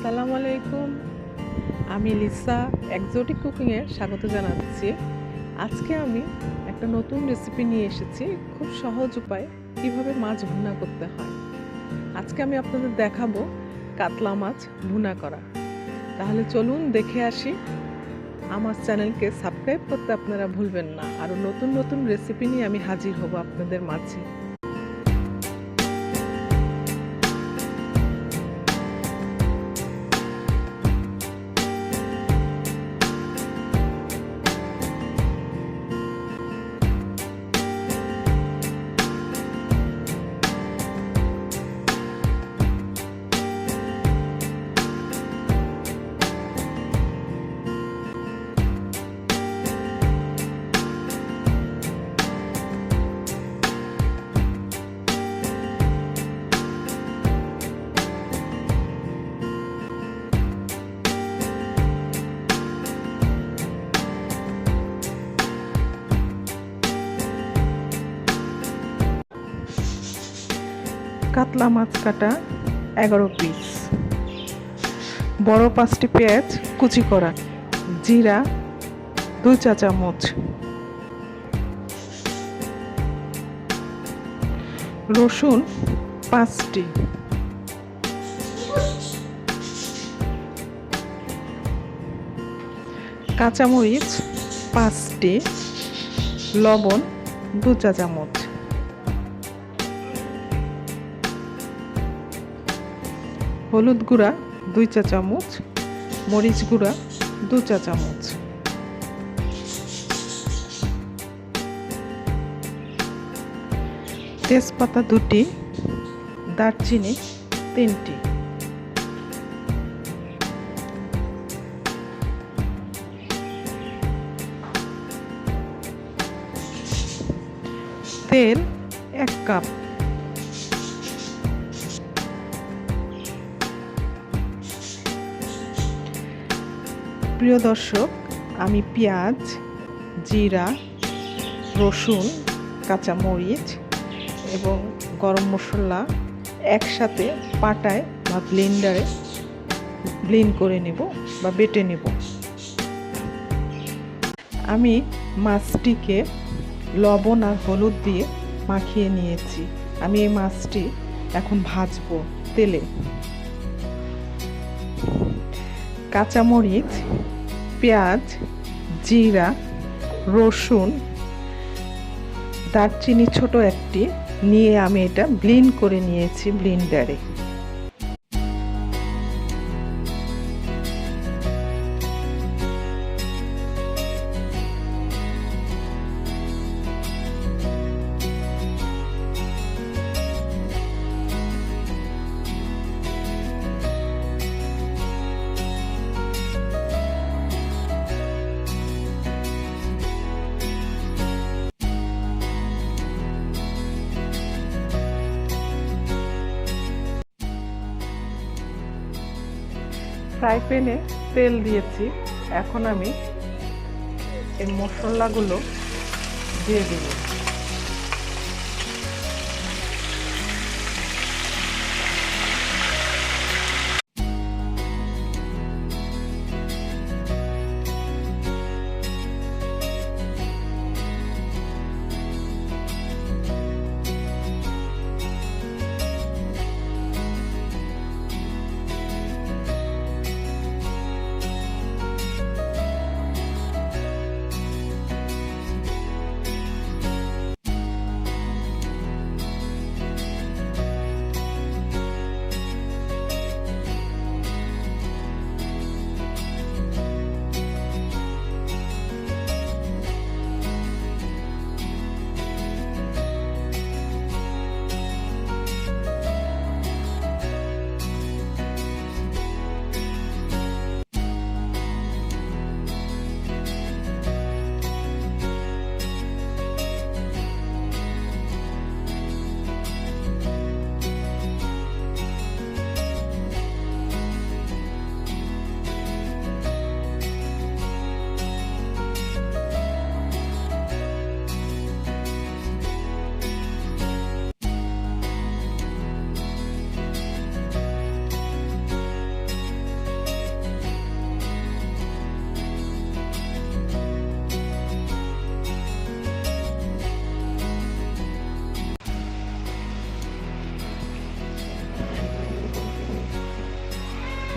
আসসালামু আলাইকুম। আমি লিসা এক্সোটিক কুকিংয়ে স্বাগত জানাচ্ছি। আজকে আমি একটা নতুন রেসিপি নিয়ে এসেছি। খুব সহজ উপায় কিভাবে মাছ ভুনা করতে হয়। আজকে আমি আপনাদের দেখাবো কাতলা মাছ ভুনা করা। তাহলে চলুন দেখে আসি। আমার চ্যানেলকে সাবস্ক্রাইব করতে আপনারা ভুলবেন না। আরও নতুন নতুন রেসিপি নিয়ে আমি হাজির হব আপনাদের মাঝে। কাতলা মাছ কাটা 11 পিস, বড় 5টি পেঁয়াজ কুচি করা, জিরা 2 চা চামচ, রসুন 5টি, কাঁচামরিচ 5টি, লবণ 2 চা চামচ, হলুদ গুঁড়া 2 চা চামচ, মরিচ গুঁড়া 2 চা চামচ, তেজপাতা 2টি, দারচিনি 3টি, তেল 1 কাপ, প্রিয় দর্শক, আমি পেঁয়াজ, জিরা, রসুন, কাঁচামরিচ এবং গরম মশলা একসাথে পাটায় বা ব্লেন্ডারে ব্লেন্ড করে নেব বা বেটে নেব। আমি মাছটিকে লবণ আর হলুদ দিয়ে মাখিয়ে নিয়েছি। আমি এই মাছটি এখন ভাজবো তেলে। কাঁচামরিচ, পেঁয়াজ, জিরা, রসুন, দারচিনি ছোট একটি নিয়ে আমি এটা ব্লেন্ড করে নিয়েছি ব্লেন্ডারে। ফ্রাই প্যানে তেল দিয়েছি। এখন আমি এই মশলাগুলো দিয়ে দেব।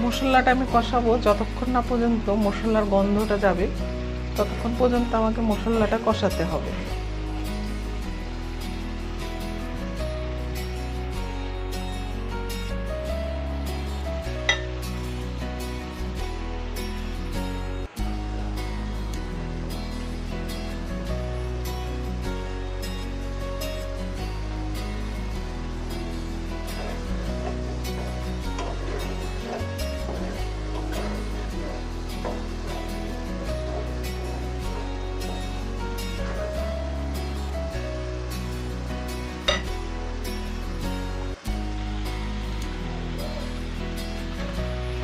মশলাটা আমি কষাবো যতক্ষণ না পর্যন্ত মশলার গন্ধটা যাবে, ততক্ষণ পর্যন্ত আমাকে মশলাটা কষাতে হবে।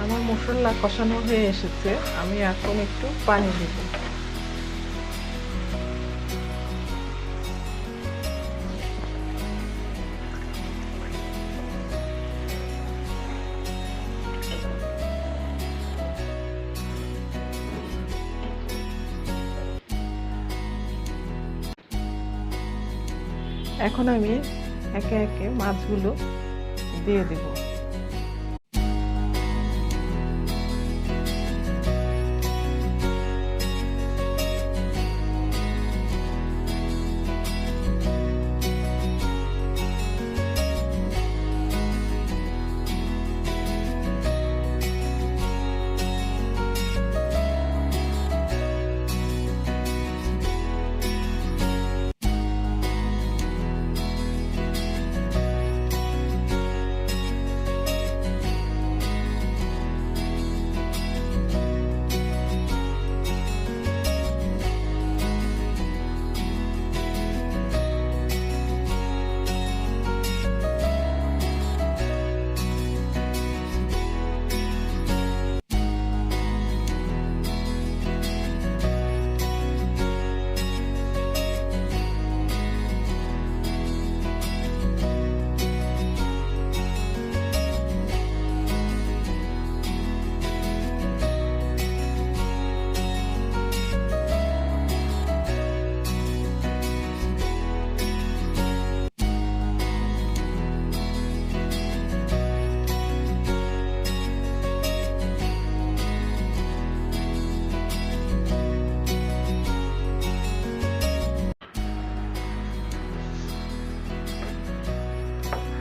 আমার মশলা কষানো হয়ে এসেছে, আমি এখন একটু পানি দেব। এখন আমি একে একে মাছগুলো দিয়ে দেব।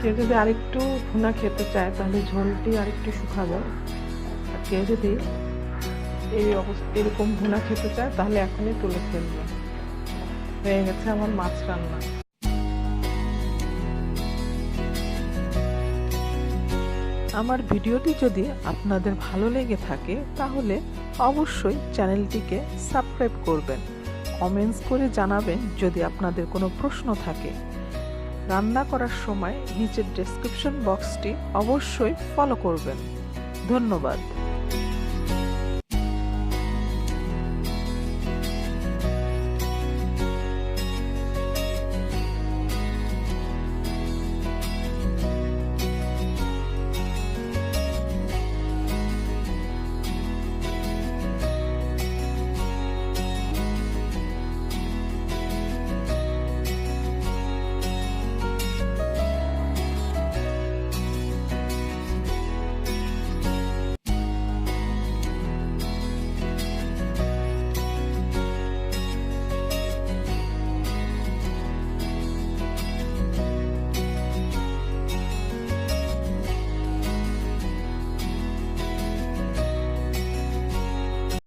কেউ যদি আরেকটু ভুনা খেতে চায় তাহলে ঝোলটি আরেকটু শুকাবে, আর কেউ যদি এরকম ভুনা খেতে চায় তাহলে এখনই তুলে ফেলবে। হয়ে গেছে আমার মাছ রান্না। আমার ভিডিওটি যদি আপনাদের ভালো লেগে থাকে তাহলে অবশ্যই চ্যানেলটিকে সাবস্ক্রাইব করবেন, কমেন্টস করে জানাবেন যদি আপনাদের কোনো প্রশ্ন থাকে। রান্না করার সময় নিচের ডেসক্রিপশন বক্সটি অবশ্যই ফলো করবেন। ধন্যবাদ।